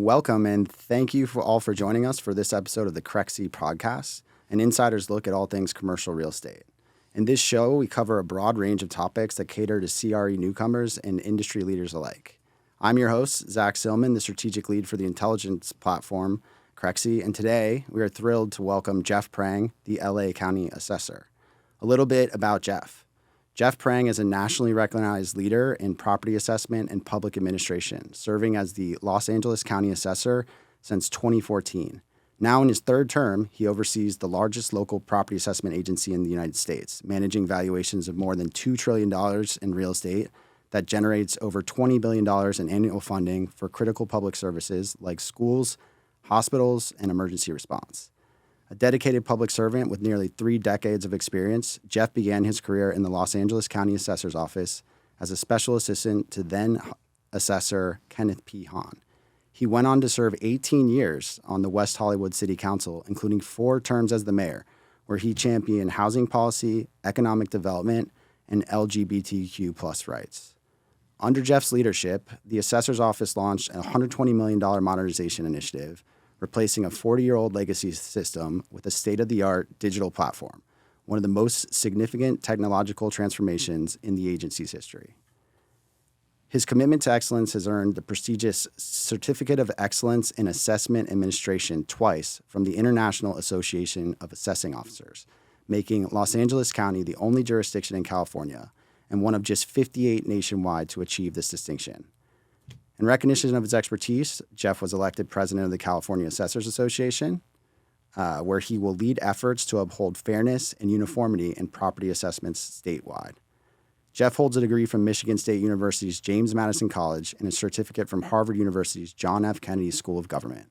welcome and thank you for joining us for this episode of the Crexi Podcast, an insider's look at all things commercial real estate. In this show, we cover a broad range of topics that cater to CRE newcomers and industry leaders alike. I'm your host, Zach Cilman, the strategic lead for the intelligence platform, Crexi, and today we are thrilled to welcome Jeff Prang, the LA County Assessor. A little bit about Jeff. Jeff Prang is a nationally recognized leader in property assessment and public administration, serving as the Los Angeles County Assessor since 2014. Now in his third term, he oversees the largest local property assessment agency in the United States, managing valuations of more than $2 trillion in real estate that generates over $20 billion in annual funding for critical public services like schools, hospitals, and emergency response. A dedicated public servant with nearly 3 decades of experience, Jeff began his career in the Los Angeles County Assessor's Office as a special assistant to then Assessor Kenneth P. Hahn. He went on to serve 18 years on the West Hollywood City Council, including 4 terms as the mayor, where he championed housing policy, economic development, and LGBTQ+ rights. Under Jeff's leadership, the Assessor's Office launched a $120 million modernization initiative, replacing a 40-year-old legacy system with a state-of-the-art digital platform, one of the most significant technological transformations in the agency's history. His commitment to excellence has earned the prestigious Certificate of Excellence in Assessment Administration twice from the International Association of Assessing Officers, making Los Angeles County the only jurisdiction in California and one of just 58 nationwide to achieve this distinction. In recognition of his expertise, Jeff was elected president of the California Assessors Association, where he will lead efforts to uphold fairness and uniformity in property assessments statewide. Jeff holds a degree from Michigan State University's James Madison College and a certificate from Harvard University's John F. Kennedy School of Government.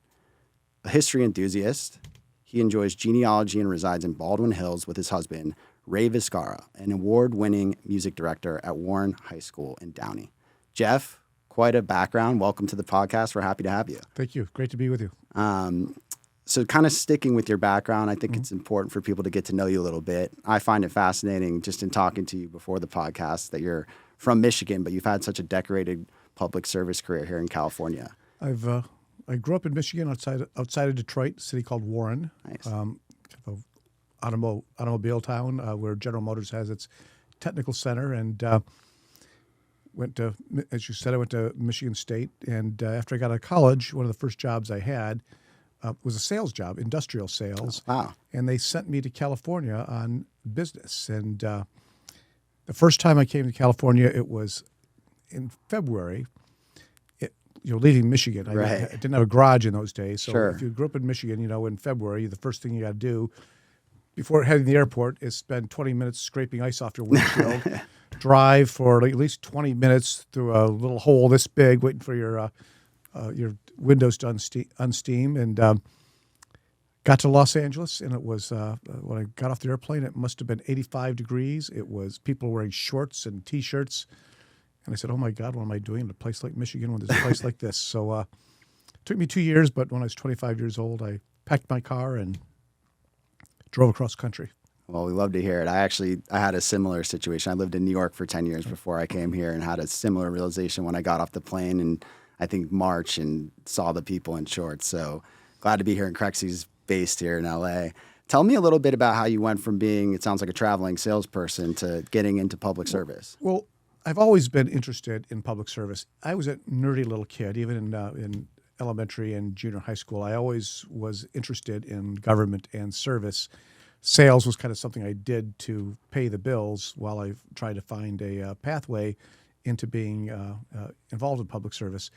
A history enthusiast, he enjoys genealogy and resides in Baldwin Hills with his husband, Ray Vizcarra, an award-winning music director at Warren High School in Downey. Jeff, quite a background. Welcome to the podcast. We're happy to have you. Thank you. Great to be with you. So kind of sticking with your background, I think it's important for people to get to know you a little bit. I find it fascinating just in talking to you before the podcast that you're from Michigan, but you've had such a decorated public service career here in California. I grew up in Michigan outside of Detroit, a city called Warren. Nice. Automobile town where General Motors has its technical center, and went to, as you said, I went to Michigan State, and after I got out of college, one of the first jobs I had was a sales job, industrial sales. Oh, wow. And they sent me to California on business. And the first time I came to California, it was in February. Leaving Michigan. Right. I didn't have a garage in those days. So Sure. if you grew up in Michigan, in February, the first thing you got to do before heading to the airport is spend 20 minutes scraping ice off your windshield, drive for at least 20 minutes through a little hole this big, waiting for your windows to unsteam, and got to Los Angeles, and it was, when I got off the airplane, it must have been 85 degrees. It was people wearing shorts and T-shirts, and I said, oh my God, what am I doing in a place like Michigan when there's a place like this? So it took me 2 years, but when I was 25 years old, I packed my car and drove across country. Well, we love to hear it. I had a similar situation. I lived in New York for 10 years before I came here and had a similar realization when I got off the plane in, I think, March and saw the people in shorts. So glad to be here in Crexi's based here in LA. Tell me a little bit about how you went from being, it sounds like a traveling salesperson, to getting into public service. Well, I've always been interested in public service. I was a nerdy little kid, even in elementary and junior high school. I always was interested in government and service. Sales was kind of something I did to pay the bills while I tried to find a pathway into being involved in public service.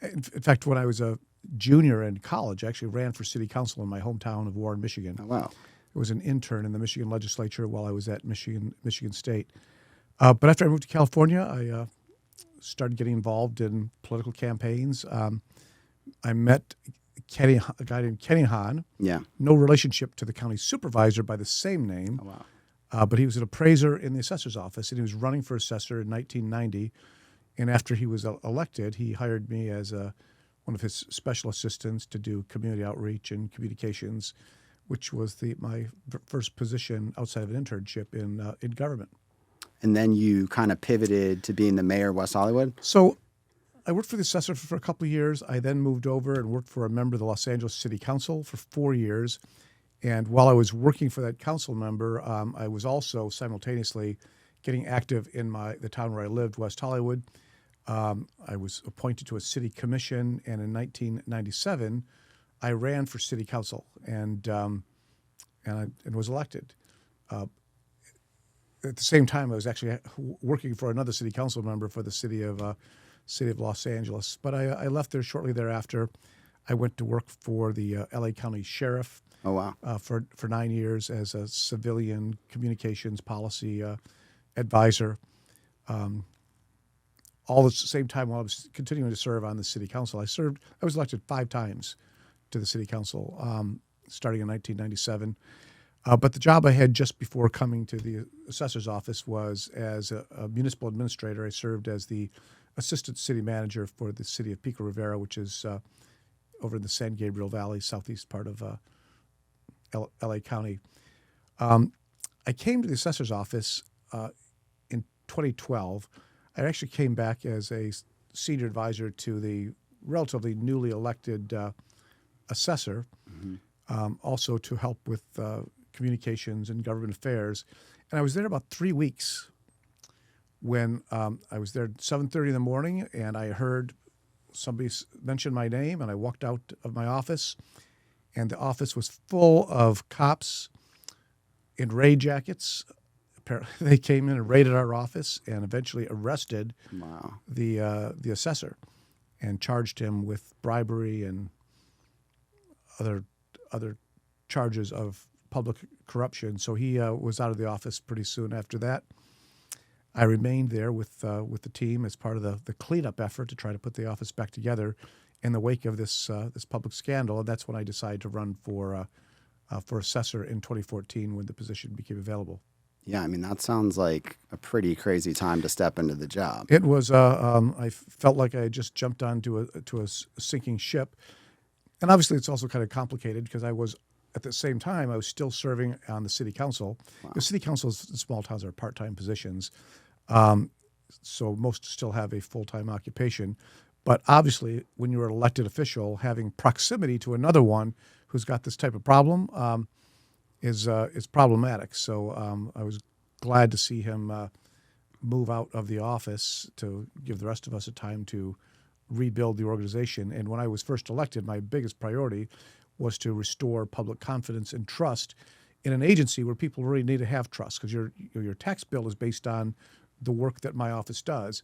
In fact, when I was a junior in college, I actually ran for city council in my hometown of Warren, Michigan. Oh, wow. I was an intern in the Michigan legislature while I was at Michigan State. But after I moved to California, I started getting involved in political campaigns. I met a guy named Kenny Hahn. Yeah. No relationship to the county supervisor by the same name. Oh, wow. But he was an appraiser in the assessor's office, and he was running for assessor in 1990. And after he was elected, he hired me as one of his special assistants to do community outreach and communications, which was my first position outside of an internship in government. And then you kind of pivoted to being the mayor of West Hollywood? So I worked for the assessor for a couple of years. I then moved over and worked for a member of the Los Angeles City Council for 4 years. And while I was working for that council member, I was also simultaneously getting active in the town where I lived, West Hollywood. I was appointed to a city commission, and in 1997, I ran for city council and was elected. At the same time, I was actually working for another city council member for the city of Los Angeles. But I left there shortly thereafter. I went to work for the LA County Sheriff. Oh, wow. For 9 years as a civilian communications policy advisor. All at the same time while I was continuing to serve on the city council. I was elected 5 times to the city council, starting in 1997. But the job I had just before coming to the assessor's office was as a municipal administrator. I served as the assistant city manager for the city of Pico Rivera, which is over in the San Gabriel Valley, southeast part of LA County. I came to the assessor's office in 2012. I actually came back as a senior advisor to the relatively newly elected assessor, also to help with communications and government affairs. And I was there about 3 weeks when I was there at 7:30 in the morning, and I heard somebody mention my name, and I walked out of my office, and the office was full of cops in raid jackets. Apparently, they came in and raided our office and eventually arrested the assessor and charged him with bribery and other charges of public corruption. So he was out of the office pretty soon after that. I remained there with the team as part of the cleanup effort to try to put the office back together in the wake of this public scandal, and that's when I decided to run for assessor in 2014 when the position became available. Yeah, I mean, that sounds like a pretty crazy time to step into the job. It was. I felt like I had just jumped onto a sinking ship, and obviously it's also kind of complicated because at the same time I was still serving on the city council. Wow. The city councils in small towns are part-time positions, so most still have a full-time occupation. But obviously, when you're an elected official, having proximity to another one who's got this type of problem is problematic. So I was glad to see him move out of the office to give the rest of us a time to rebuild the organization. And when I was first elected, my biggest priority was to restore public confidence and trust in an agency where people really need to have trust, because your tax bill is based on the work that my office does.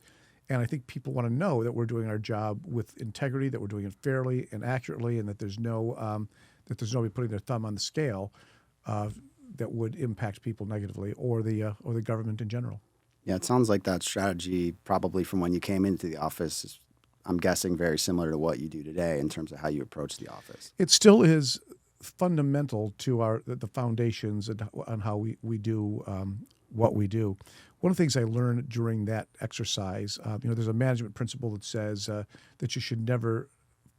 And I think people want to know that we're doing our job with integrity, that we're doing it fairly and accurately, and that there's nobody putting their thumb on the scale that would impact people negatively or the government in general. Yeah, it sounds like that strategy probably from when you came into the office is, I'm guessing, very similar to what you do today in terms of how you approach the office. It still is fundamental to the foundations and on how we do what we do. One of the things I learned during that exercise, there's a management principle that says that you should never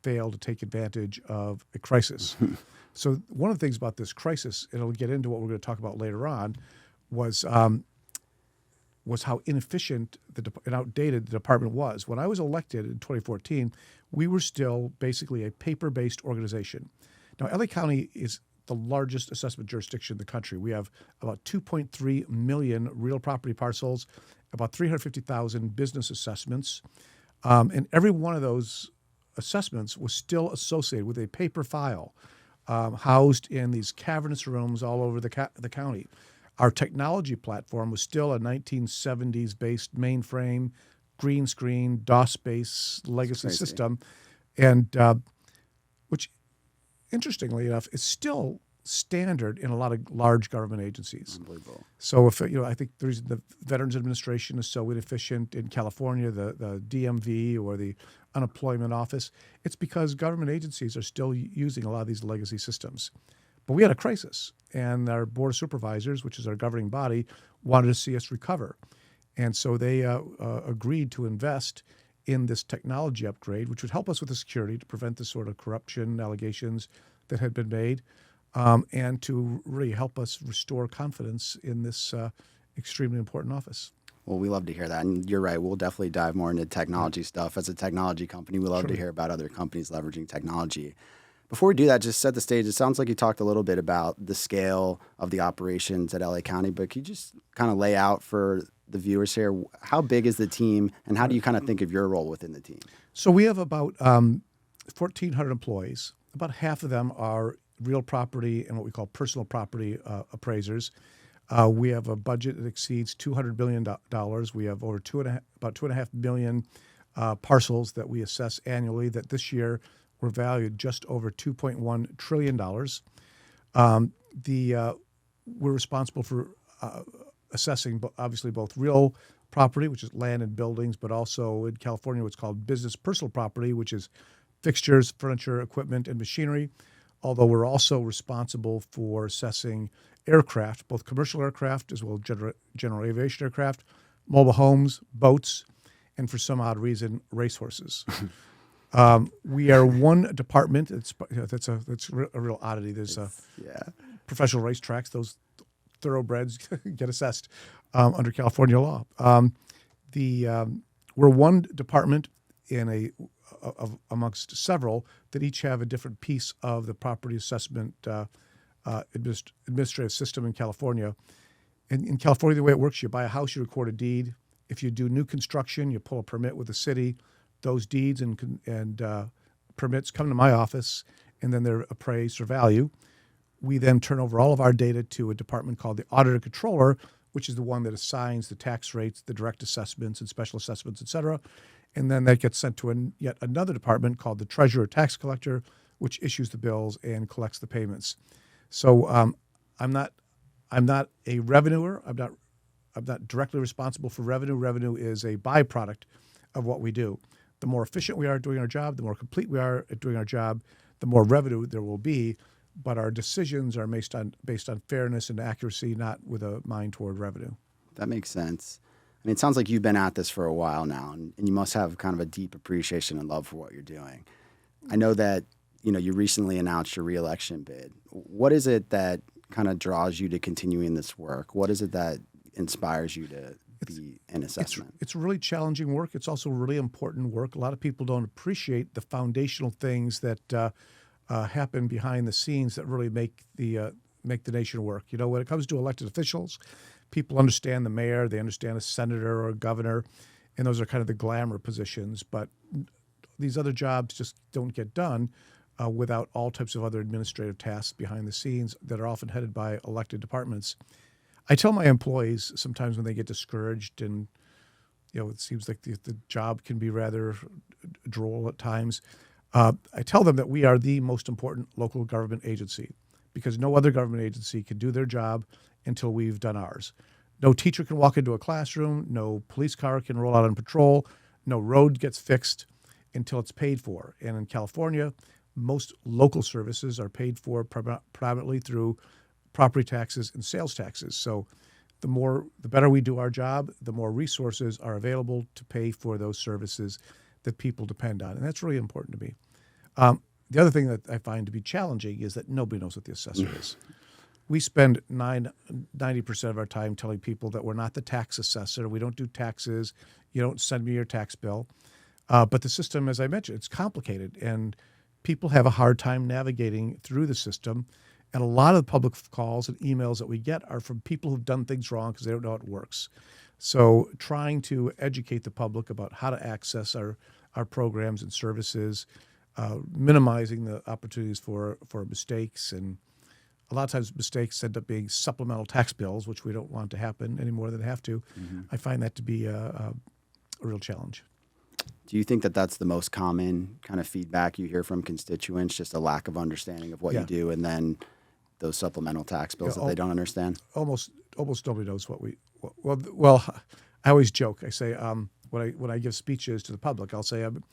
fail to take advantage of a crisis. So one of the things about this crisis, and it'll get into what we're going to talk about later on, was how inefficient and outdated the department was. When I was elected in 2014, we were still basically a paper-based organization. Now, LA County is the largest assessment jurisdiction in the country. We have about 2.3 million real property parcels, about 350,000 business assessments, and every one of those assessments was still associated with a paper file housed in these cavernous rooms all over the county. Our technology platform was still a 1970s-based mainframe, green screen, DOS-based legacy system, and which, interestingly enough, is still standard in a lot of large government agencies. Unbelievable. So I think the reason the Veterans Administration is so inefficient in California, the DMV or the Unemployment Office, it's because government agencies are still using a lot of these legacy systems. But we had a crisis, and our Board of Supervisors, which is our governing body, wanted to see us recover. And so they agreed to invest in this technology upgrade, which would help us with the security to prevent the sort of corruption allegations that had been made, and to really help us restore confidence in this extremely important office. Well, we love to hear that. And you're right. We'll definitely dive more into technology stuff. As a technology company, we love to hear about other companies leveraging technology. Before we do that, just set the stage. It sounds like you talked a little bit about the scale of the operations at LA County, but can you just kind of lay out for the viewers here, how big is the team and how do you kind of think of your role within the team? So we have about 1,400 employees. About half of them are real property and what we call personal property appraisers. We have a budget that exceeds $200 billion. We have over about 2.5 million parcels that we assess annually that this year were valued just over $2.1 trillion. We're responsible for assessing obviously both real property, which is land and buildings, but also in California what's called business personal property, which is fixtures, furniture, equipment, and machinery. Although we're also responsible for assessing aircraft, both commercial aircraft as well as general aviation aircraft, mobile homes, boats, and for some odd reason, racehorses. We are one department. That's a real oddity. There's professional racetracks. Those thoroughbreds get assessed under California law. We're one department in amongst several that each have a different piece of the property assessment administrative system in California. In California, the way it works, you buy a house, you record a deed. If you do new construction, you pull a permit with the city. Those deeds and permits come to my office, and then they're appraised for value. We then turn over all of our data to a department called the Auditor Controller, which is the one that assigns the tax rates, the direct assessments, and special assessments, et cetera. And then that gets sent to yet another department called the Treasurer Tax Collector, which issues the bills and collects the payments. So I'm not a revenuer. I'm not directly responsible for revenue. Revenue is a byproduct of what we do. The more efficient we are at doing our job, the more complete we are at doing our job, the more revenue there will be. But our decisions are based on fairness and accuracy, not with a mind toward revenue. That makes sense. I mean, it sounds like you've been at this for a while now, and you must have kind of a deep appreciation and love for what you're doing. I know that, you recently announced your reelection bid. What is it that kind of draws you to continuing this work? What is it that inspires you to be in assessment? It's really challenging work. It's also really important work. A lot of people don't appreciate the foundational things that happen behind the scenes that really make the nation work. When it comes to elected officials, people understand the mayor, they understand a senator or a governor, and those are kind of the glamour positions. But these other jobs just don't get done without all types of other administrative tasks behind the scenes that are often headed by elected departments. I tell my employees sometimes when they get discouraged and it seems like the job can be rather droll at times, I tell them that we are the most important local government agency because no other government agency can do their job until we've done ours. No teacher can walk into a classroom, no police car can roll out on patrol, no road gets fixed until it's paid for. And in California, most local services are paid for primarily through property taxes and sales taxes. So the better we do our job, the more resources are available to pay for those services that people depend on. And that's really important to me. The other thing that I find to be challenging is that nobody knows what the assessor is. We spend 90% of our time telling people that we're not the tax assessor. We don't do taxes. You don't send me your tax bill. But the system, as I mentioned, it's complicated. And people have a hard time navigating through the system. And a lot of the public calls and emails that we get are from people who've done things wrong because they don't know how it works. So trying to educate the public about how to access our programs and services, minimizing the opportunities for mistakes. And a lot of times mistakes end up being supplemental tax bills, which we don't want to happen any more than they have to. Mm-hmm. I find that to be a real challenge. Do you think that that's the most common kind of feedback you hear from constituents, just a lack of understanding of what you do, and then those supplemental tax bills that they don't understand? Almost nobody knows what we. Well, I always joke. I say when I give speeches to the public, I'll say I'm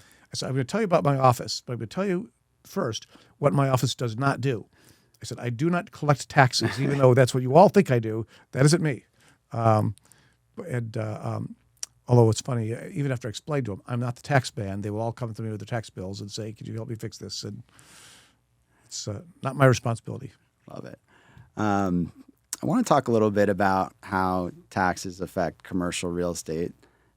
going to tell you about my office, but I'm going to tell you first what my office does not do. I said I do not collect taxes, even though that's what you all think I do. That isn't me. Although it's funny, even after I explained to them, I'm not the tax man, they will all come to me with their tax bills and say, could you help me fix this? And it's not my responsibility. Love it. I want to talk a little bit about how taxes affect commercial real estate.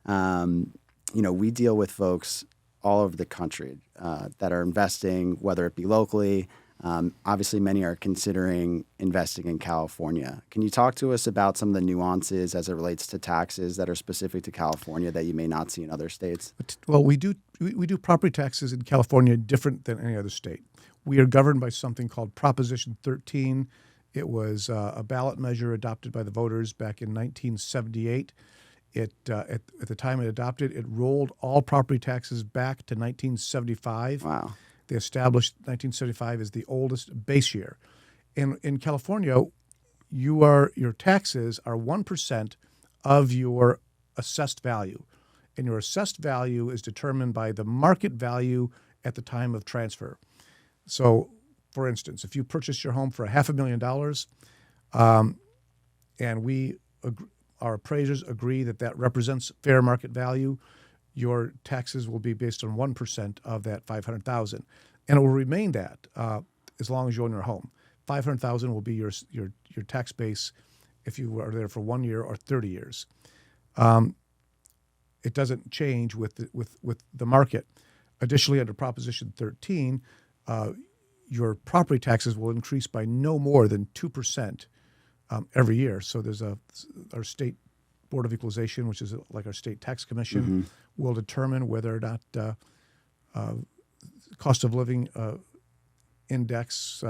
We deal with folks all over the country that are investing, whether it be locally. Obviously, many are considering investing in California. Can you talk to us about some of the nuances as it relates to taxes that are specific to California that you may not see in other states? Well, we do property taxes in California different than any other state. We are governed by something called Proposition 13. It was a ballot measure adopted by the voters back in 1978. At the time it adopted, it rolled all property taxes back to 1975. Wow. They established 1975 as the oldest base year. In California, your taxes are 1% of your assessed value. And your assessed value is determined by the market value at the time of transfer. So, for instance, if you purchase your home for $500,000, and our appraisers agree that represents fair market value, your taxes will be based on 1% of that $500,000, and it will remain that as long as you own your home. $500,000 will be your tax base if you are there for 1 year or 30 years. It doesn't change with the market. Additionally, under Proposition 13, your property taxes will increase by no more than 2% every year. So there's our state Board of Equalization, which is like our state tax commission, will determine whether or not cost of living index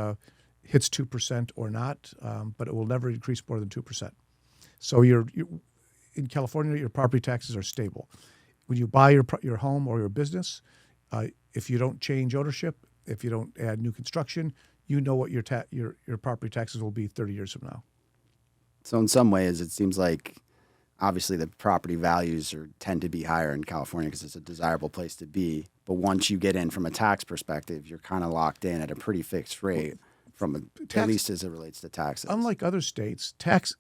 hits 2% or not, but it will never increase more than 2%. So in California, your property taxes are stable. When you buy your home or your business, if you don't change ownership, if you don't add new construction, you know what your property taxes will be 30 years from now. So in some ways, it seems like obviously the property values tend to be higher in California because it's a desirable place to be. But once you get in from a tax perspective, you're kind of locked in at a pretty fixed rate at least as it relates to taxes. Unlike other states,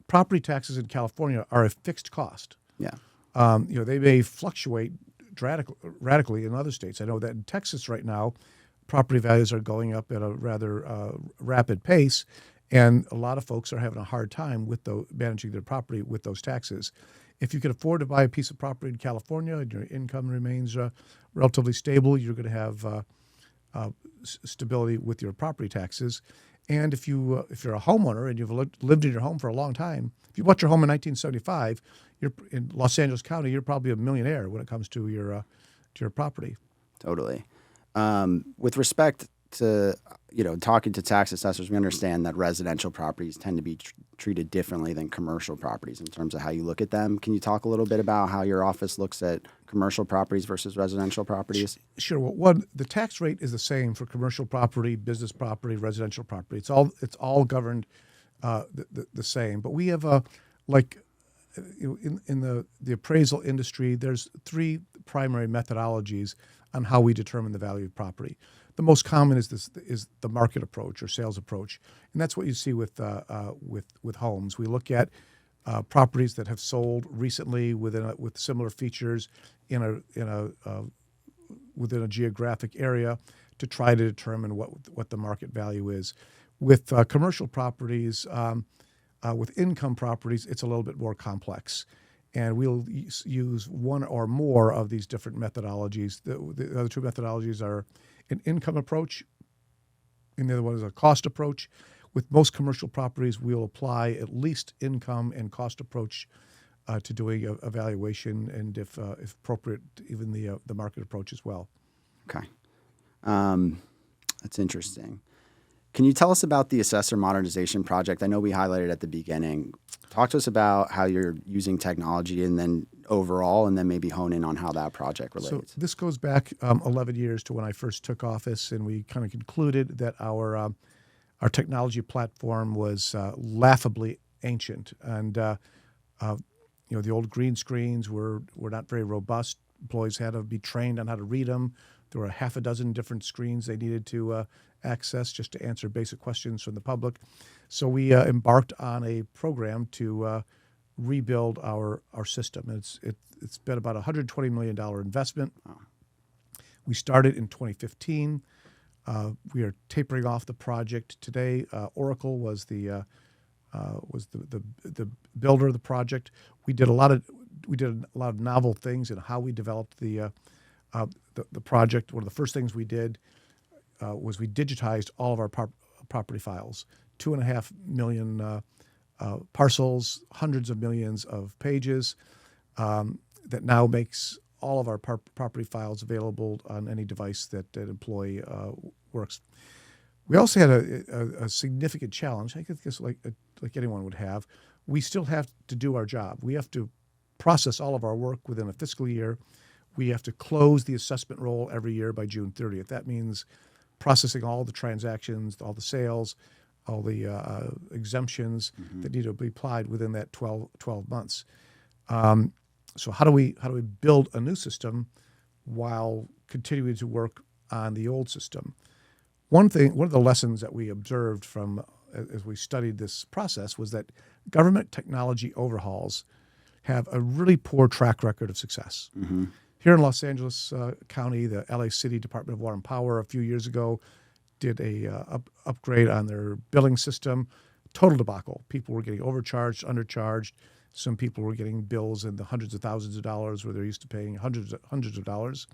property taxes in California are a fixed cost. Yeah. They may fluctuate radically in other states. I know that in Texas right now, property values are going up at a rather rapid pace, and a lot of folks are having a hard time with managing their property with those taxes. If you can afford to buy a piece of property in California and your income remains relatively stable, you're going to have stability with your property taxes. And if you're a homeowner and you've lived in your home for a long time, if you bought your home in 1975, you're in Los Angeles County, you're probably a millionaire when it comes to your property. Totally. With respect to talking to tax assessors, we understand that residential properties tend to be treated differently than commercial properties in terms of how you look at them. Can you talk a little bit about how your office looks at commercial properties versus residential properties? Sure. Well, the tax rate is the same for commercial property, business property, residential property. It's all governed the same. But we have in the appraisal industry, there's three primary methodologies on how we determine the value of property. The most common is the market approach or sales approach, and that's what you see with homes. We look at properties that have sold recently with similar features within a geographic area to try to determine what the market value is. With commercial properties, with income properties, it's a little bit more complex. And we'll use one or more of these different methodologies. The other two methodologies are an income approach, and the other one is a cost approach. With most commercial properties, we'll apply at least income and cost approach to doing a valuation, and if appropriate, even the market approach as well. Okay. That's interesting. Can you tell us about the Assessor Modernization project? I know we highlighted at the beginning. Talk to us about how you're using technology and then overall, and then maybe hone in on how that project relates. So this goes back 11 years to when I first took office, and we kind of concluded that our technology platform was laughably ancient. And the old green screens were not very robust. Employees had to be trained on how to read them. There were half a dozen different screens they needed to access just to answer basic questions from the public. So we embarked on a program to rebuild our system. It's been about a $120 million investment. Wow. We started in 2015. We are tapering off the project today. Oracle was the was the builder of the project. We did a lot of novel things in how we developed the project. One of the first things we did was we digitized all of our property files, 2.5 million parcels, hundreds of millions of pages. That now makes all of our property files available on any device that an employee works. We also had a significant challenge. I guess like anyone would have. We still have to do our job. We have to process all of our work within a fiscal year. We have to close the assessment roll every year by June 30th. That means processing all the transactions, all the sales, all the exemptions that need to be applied within that 12 months. So how do we build a new system while continuing to work on the old system? One of the lessons that we observed from as we studied this process was that government technology overhauls have a really poor track record of success. Mm-hmm. Here in Los Angeles County, the LA City Department of Water and Power a few years ago did a upgrade on their billing system. Total debacle. People were getting overcharged, undercharged. Some people were getting bills in the hundreds of thousands of dollars where they're used to paying hundreds of dollars.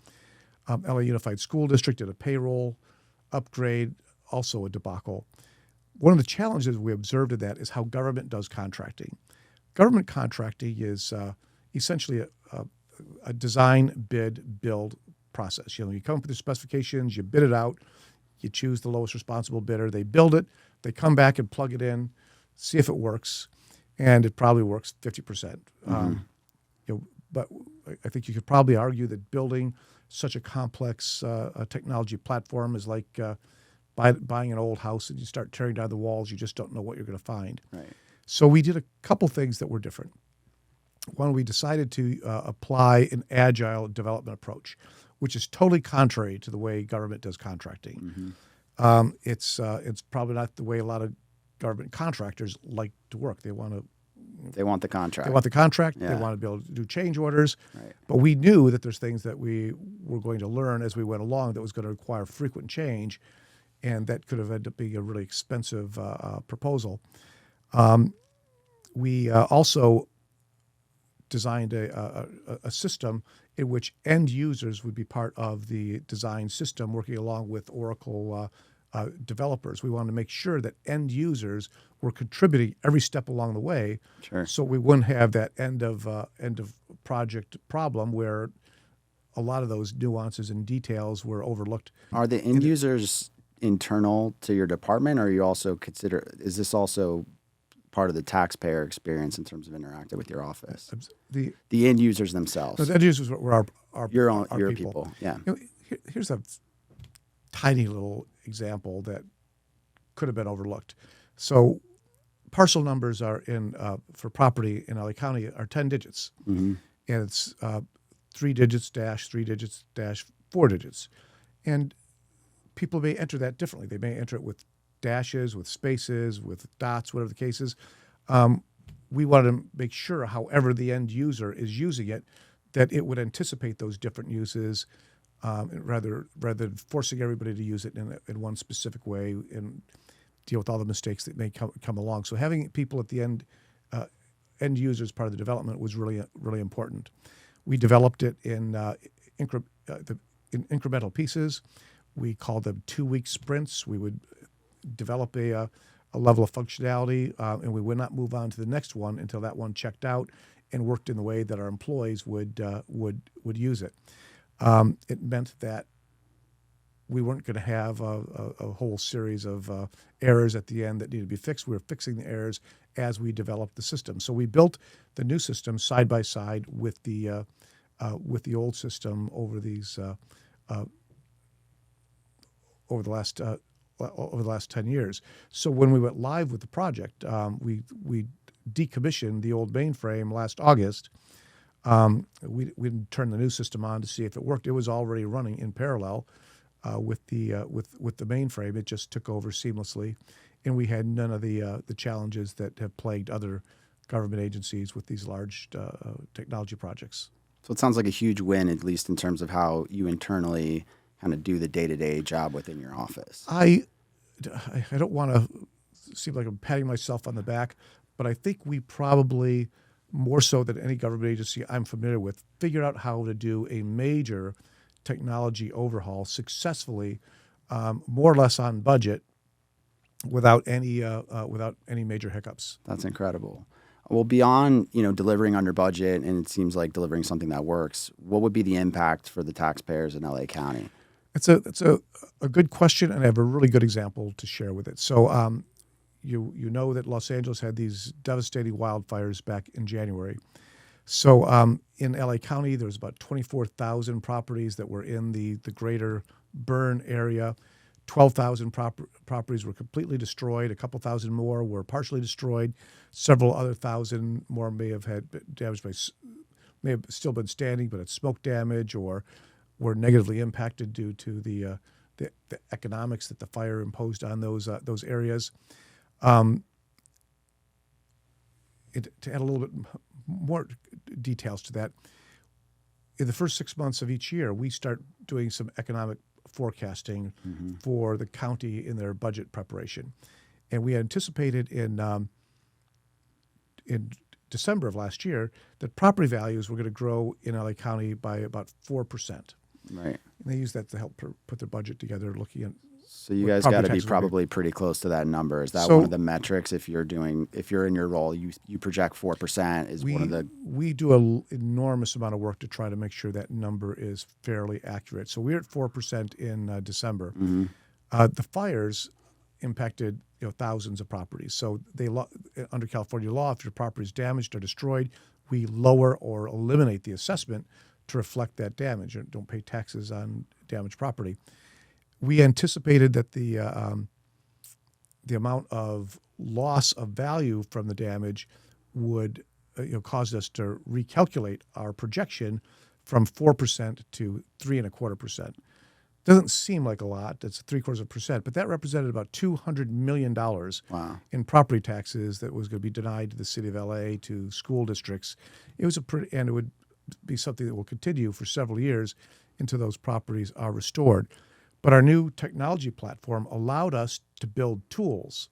LA Unified School District did a payroll upgrade, also a debacle. One of the challenges we observed in that is how government does contracting. Government contracting is essentially a design, bid, build process. You come up with the specifications, you bid it out, you choose the lowest responsible bidder, they build it, they come back and plug it in, see if it works, and it probably works 50%. But I think you could probably argue that building such a complex technology platform is like buying an old house and you start tearing down the walls, you just don't know what you're going to find. Right. So we did a couple things that were different. One, we decided to apply an agile development approach, which is totally contrary to the way government does contracting. Mm-hmm. It's probably not the way a lot of government contractors like to work. They want the contract. They want the contract. Yeah. They want to be able to do change orders. Right. But we knew that there's things that we were going to learn as we went along that was going to require frequent change, and that could have ended up being a really expensive proposal. We also designed a system in which end users would be part of the design system, working along with Oracle developers. We wanted to make sure that end users were contributing every step along the way, Sure. so we wouldn't have that end of project problem where a lot of those nuances and details were overlooked. Are the end users internal to your department, or you also is this also part of the taxpayer experience in terms of interacting with your office? The end users themselves. No, the end users were our your people. Yeah. Here's a tiny little example that could have been overlooked. So parcel numbers are for property in LA County are 10 digits. Mm-hmm. And it's 3 digits dash 3 digits dash 4 digits. And people may enter that differently. They may enter it with dashes, with spaces, with dots, whatever the case is. We wanted to make sure, however the end user is using it, that it would anticipate those different uses rather than forcing everybody to use it in one specific way and deal with all the mistakes that may come along. So having people at the end users part of the development was really, really important. We developed it in incremental pieces. We called them 2-week sprints. We would develop a level of functionality, and we would not move on to the next one until that one checked out and worked in the way that our employees would use it. It meant that we weren't going to have a whole series of errors at the end that needed to be fixed. We were fixing the errors as we developed the system. So we built the new system side by side with the old system over the last 10 years. So when we went live with the project, we decommissioned the old mainframe last August. We didn't turn the new system on to see if it worked. It was already running in parallel with the mainframe. It just took over seamlessly, and we had none of the challenges that have plagued other government agencies with these large technology projects. So it sounds like a huge win, at least in terms of how you internally kind of do the day-to-day job within your office. I don't want to seem like I'm patting myself on the back, but I think we probably, more so than any government agency I'm familiar with, figured out how to do a major technology overhaul successfully, more or less on budget, without any major hiccups. That's incredible. Well, beyond, delivering under budget, and it seems like delivering something that works, what would be the impact for the taxpayers in LA County? It's a good question, and I have a really good example to share with it. So you know that Los Angeles had these devastating wildfires back in January. So in LA County, there was about 24,000 properties that were in the greater burn area. 12,000 properties were completely destroyed. A couple thousand more were partially destroyed. Several other thousand more may have had damage may have still been standing, but it's smoke damage or were negatively impacted due to the economics that the fire imposed on those areas. To add a little bit more details to that, in the first 6 months of each year, we start doing some economic forecasting for the county in their budget preparation. And we anticipated in December of last year that property values were going to grow in LA County by about 4%. Right. And they use that to help put their budget together, looking at. So you guys got to be probably pretty close to that number. Is that one of the metrics? If you're in your role, you project 4% is one of the. We do an enormous amount of work to try to make sure that number is fairly accurate. So we're at 4% in December. The fires impacted thousands of properties. So under California law, if your property is damaged or destroyed, we lower or eliminate the assessment to reflect that damage. And don't pay taxes on damaged property. We anticipated that the amount of loss of value from the damage would cause us to recalculate our projection from 4% to 3.25%. Doesn't seem like a lot. That's 0.75%, but that represented about $200 million in property taxes that was going to be denied to the city of LA, to school districts. It was and it would be something that will continue for several years until those properties are restored. But our new technology platform allowed us to build tools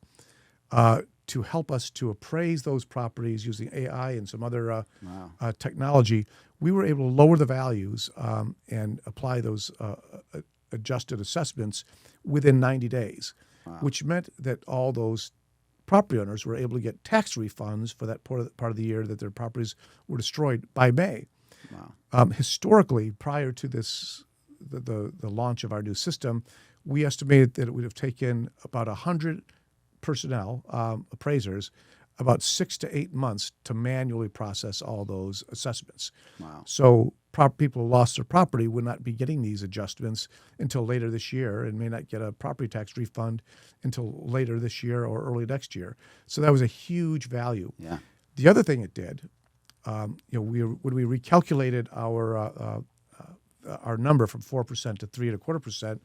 to help us to appraise those properties using AI and some other technology. We were able to lower the values and apply those adjusted assessments within 90 days, which meant that all those property owners were able to get tax refunds for that part of the year that their properties were destroyed by May. Historically, prior to this, the launch of our new system, we estimated that it would have taken about 100 personnel, appraisers, about 6 to 8 months to manually process all those assessments. So people who lost their property would not be getting these adjustments until later this year, and may not get a property tax refund until later this year or early next year. So that was a huge value. The other thing it did, when we recalculated our number from 4% to 3.25%,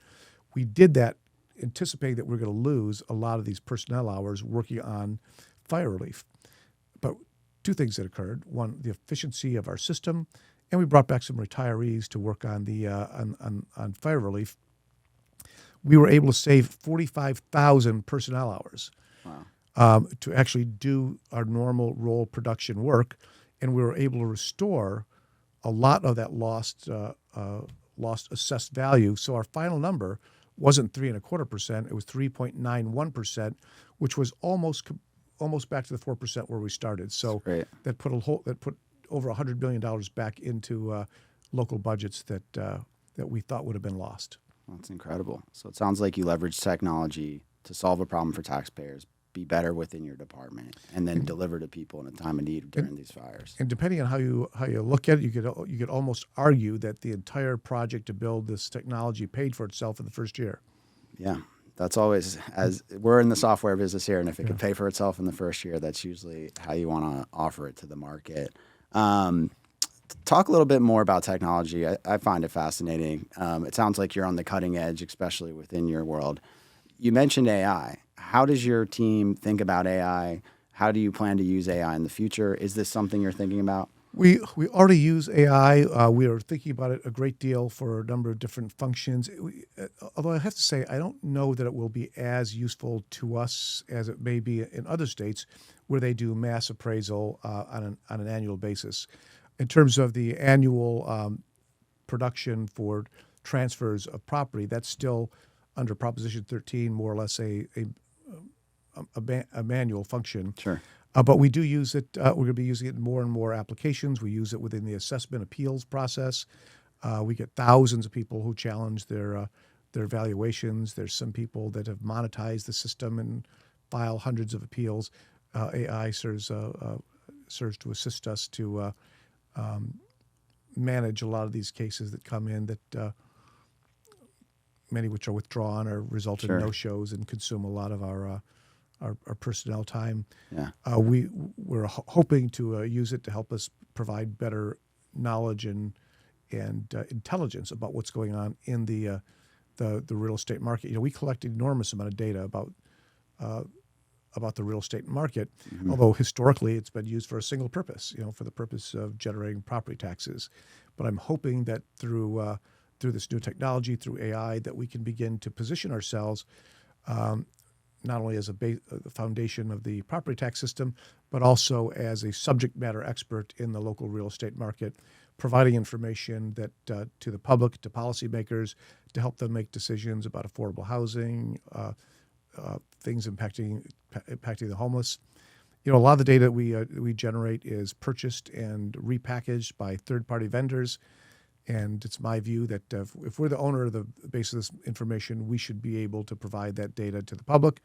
we did that anticipating that we're going to lose a lot of these personnel hours working on fire relief. But two things that occurred: one, the efficiency of our system, and we brought back some retirees to work on the on fire relief. We were able to save 45,000 personnel hours to actually do our normal role production work, and we were able to restore a lot of that lost assessed value. So our final number wasn't 3.25%; it was 3.91%, which was almost back to the 4% where we started. So that put over $100 million back into local budgets that we thought would have been lost. That's incredible. So it sounds like you leverage technology to solve a problem for taxpayers, be better within your department, and then deliver to people in a time of need during these fires. And depending on how you look at it, you could almost argue that the entire project to build this technology paid for itself in the first year. Yeah, that's always, as we're in the software business here, and if it could pay for itself in the first year, that's usually how you want to offer it to the market. Talk a little bit more about technology. I find it fascinating. It sounds like you're on the cutting edge, especially within your world. You mentioned AI. How does your team think about AI? How do you plan to use AI in the future? Is this something you're thinking about? We already use AI. We are thinking about it a great deal for a number of different functions. Although I have to say, I don't know that it will be as useful to us as it may be in other states where they do mass appraisal on an annual basis. In terms of the annual production for transfers of property, that's still under Proposition 13, more or less a manual function. Sure. But we do use it. We're going to be using it in more and more applications. We use it within the assessment appeals process. We get thousands of people who challenge their valuations. There's some people that have monetized the system and file hundreds of appeals. AI serves to assist us to manage a lot of these cases that come in that many which are withdrawn or result in Sure. no-shows and consume a lot of our personnel time. Yeah. We're hoping to use it to help us provide better knowledge and intelligence about what's going on in the real estate market. We collect an enormous amount of data about the real estate market, although historically it's been used for a single purpose, for the purpose of generating property taxes. But I'm hoping that through this new technology, through AI, that we can begin to position ourselves not only as the foundation of the property tax system, but also as a subject matter expert in the local real estate market, providing information that to the public, to policymakers, to help them make decisions about affordable housing, things impacting the homeless. A lot of the data we generate is purchased and repackaged by third-party vendors. And it's my view that if we're the owner of the base of this information, we should be able to provide that data to the public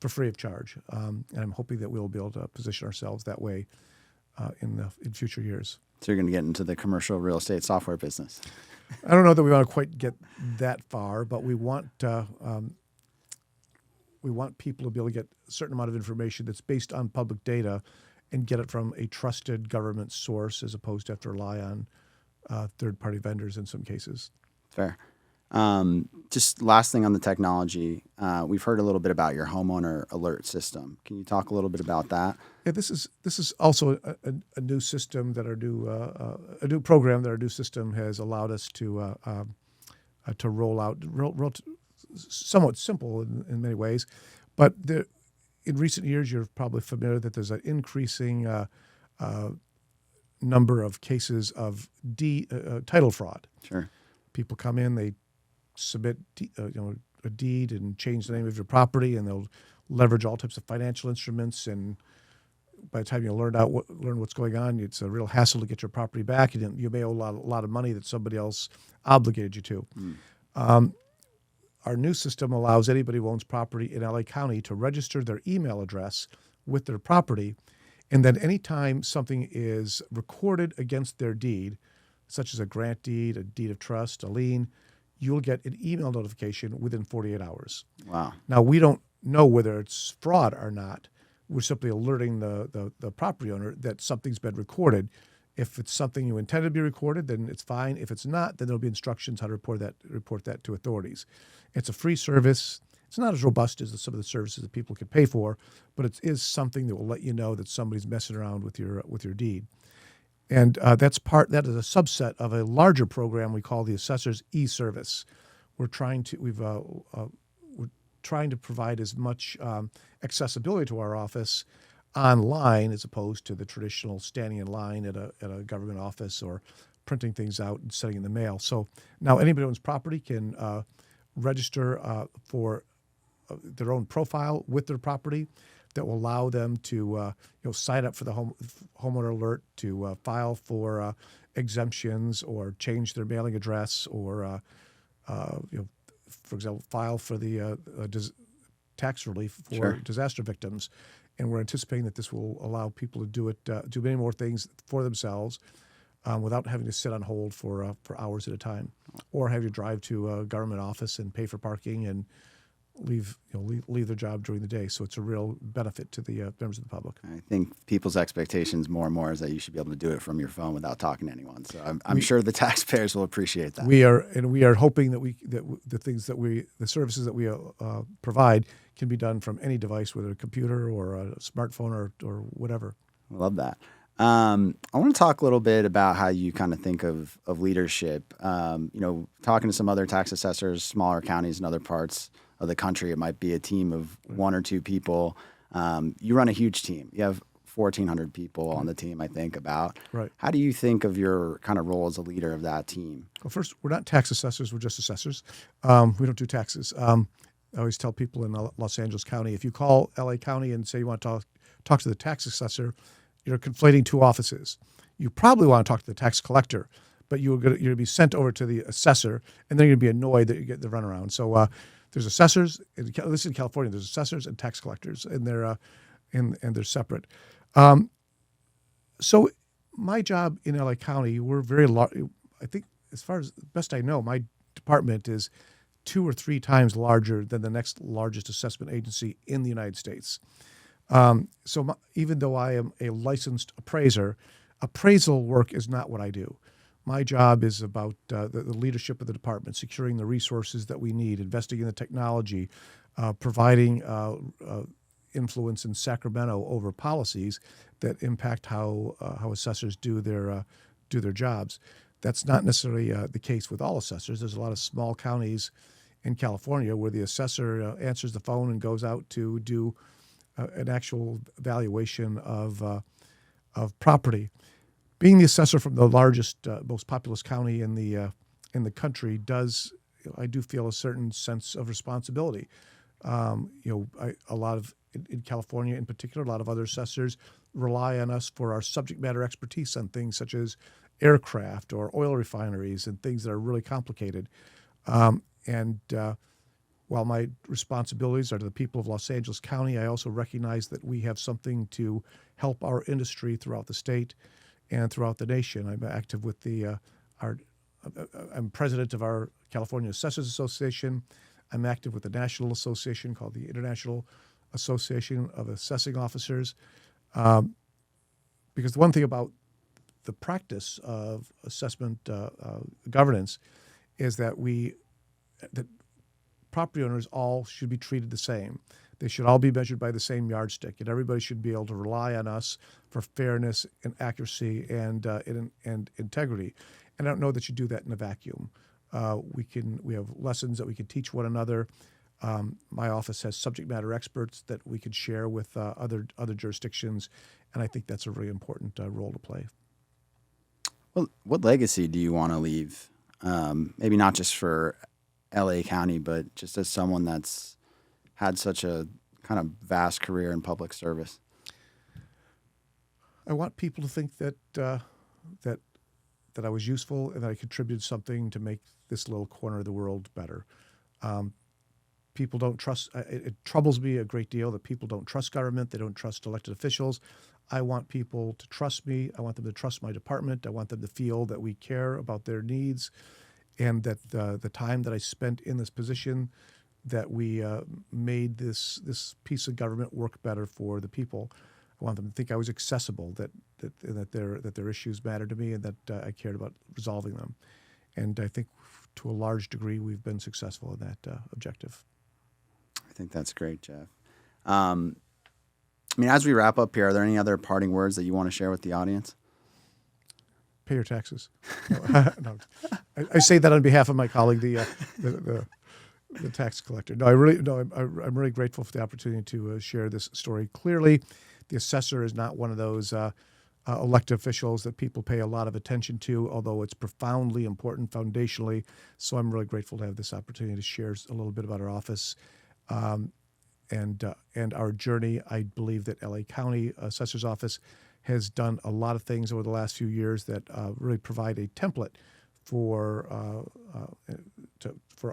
for free of charge. And I'm hoping that we'll be able to position ourselves that way in future years. So you're going to get into the commercial real estate software business. I don't know that we want to quite get that far, but we want people to be able to get a certain amount of information that's based on public data and get it from a trusted government source as opposed to have to rely on third-party vendors in some cases. Fair. Just last thing on the technology, we've heard a little bit about your homeowner alert system. Can you talk a little bit about that? Yeah, this is also a new system that a new program that our new system has allowed us to roll out. Somewhat simple in many ways, but in recent years you're probably familiar that there's an increasing number of cases of title fraud. Sure. People come in, they submit a deed and change the name of your property, and they'll leverage all types of financial instruments. And by the time you learn what's going on, it's a real hassle to get your property back, and you may owe a lot of money that somebody else obligated you to. Our new system allows anybody who owns property in LA County to register their email address with their property. And then anytime something is recorded against their deed, such as a grant deed, a deed of trust, a lien, you'll get an email notification within 48 hours. Wow. Now, we don't know whether it's fraud or not. We're simply alerting the property owner that something's been recorded. If it's something you intend to be recorded, then it's fine. If it's not, then there'll be instructions how to report that to authorities. It's a free service. It's not as robust as some of the services that people can pay for, but it is something that will let you know that somebody's messing around with your deed. And that is a subset of a larger program we call the Assessor's e-Service. We're trying to provide as much accessibility to our office online as opposed to the traditional standing in line at a government office or printing things out and sending in the mail. So now anybody who owns property can register for their own profile with their property that will allow them to sign up for the homeowner alert, to file for exemptions or change their mailing address, or for example, file for the tax relief for Sure. disaster victims. And we're anticipating that this will allow people to do many more things for themselves without having to sit on hold for hours at a time, or have you drive to a government office and pay for parking and leave their job during the day. So it's a real benefit to the members of the public. I think people's expectations more and more is that you should be able to do it from your phone without talking to anyone. So I'm sure the taxpayers will appreciate that. We are hoping that the services that we provide can be done from any device, whether a computer or a smartphone or whatever. I love that. I want to talk a little bit about how you kind of think of leadership. Talking to some other tax assessors, smaller counties in other parts of the country, it might be a team of one or two people. You run a huge team. You have 1,400 people on the team, I think, about. Right. How do you think of your kind of role as a leader of that team? Well, first, we're not tax assessors. We're just assessors. We don't do taxes. I always tell people in Los Angeles County, if you call LA County and say you want to talk to the tax assessor, you're conflating two offices. You probably want to talk to the tax collector, but you're going to be sent over to the assessor, and then you're going to be annoyed that you get the runaround. So there's assessors. This is in California. There's assessors and tax collectors, and they're separate. So my job in LA County, we're very large. I think, as far as best I know, my department is 2 or 3 times larger than the next largest assessment agency in the United States. Even though I am a licensed appraiser, appraisal work is not what I do. My job is about the leadership of the department, securing the resources that we need, investing in the technology, providing influence in Sacramento over policies that impact how assessors do their jobs. That's not necessarily the case with all assessors. There's a lot of small counties in California where the assessor answers the phone and goes out to do an actual valuation of property. Being the assessor from the largest, most populous county in the country I do feel a certain sense of responsibility. In California in particular, a lot of other assessors rely on us for our subject matter expertise on things such as aircraft or oil refineries and things that are really complicated. While my responsibilities are to the people of Los Angeles County, I also recognize that we have something to help our industry throughout the state and throughout the nation. I'm active with I'm president of our California Assessors Association. I'm active with the national association called the International Association of Assessing Officers. Because the one thing about the practice of assessment governance is that that property owners all should be treated the same. They should all be measured by the same yardstick, and everybody should be able to rely on us for fairness and accuracy and integrity. And I don't know that you do that in a vacuum. We have lessons that we can teach one another. My office has subject matter experts that we could share with other jurisdictions, and I think that's a really important role to play. Well, what legacy do you want to leave? Maybe not just for LA County, but just as someone that's had such a kind of vast career in public service. I want people to think that I was useful and that I contributed something to make this little corner of the world better. People don't trust. It troubles me a great deal that people don't trust government. They don't trust elected officials. I want people to trust me. I want them to trust my department. I want them to feel that we care about their needs, and that the time that I spent in this position, that we made this piece of government work better for the people. I want them to think I was accessible, that their issues mattered to me, and that I cared about resolving them. And I think to a large degree we've been successful in that objective. I think that's great, Jeff. As we wrap up here, are there any other parting words that you want to share with the audience? Pay your taxes. No. I say that on behalf of my colleague, the tax collector. I'm really grateful for the opportunity to share this story. Clearly, the assessor is not one of those elected officials that people pay a lot of attention to, although it's profoundly important foundationally. So I'm really grateful to have this opportunity to share a little bit about our office and our journey. I believe that LA County Assessor's Office has done a lot of things over the last few years that really provide a template for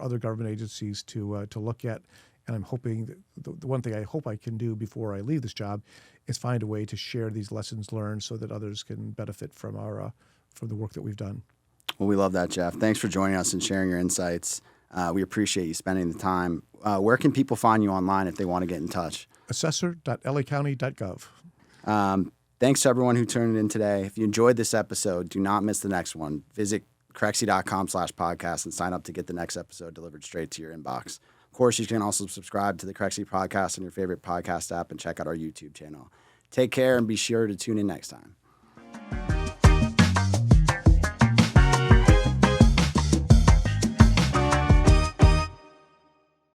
other government agencies to look at. And I'm hoping that the one thing I hope I can do before I leave this job is find a way to share these lessons learned so that others can benefit from from the work that we've done. Well, we love that, Jeff. Thanks for joining us and sharing your insights. We appreciate you spending the time. Where can people find you online if they want to get in touch? assessor.lacounty.gov. Thanks to everyone who tuned in today. If you enjoyed this episode, do not miss the next one. Visit Crexi.com/podcast and sign up to get the next episode delivered straight to your inbox. Of course, you can also subscribe to the Crexi Podcast on your favorite podcast app and check out our YouTube channel. Take care and be sure to tune in next time.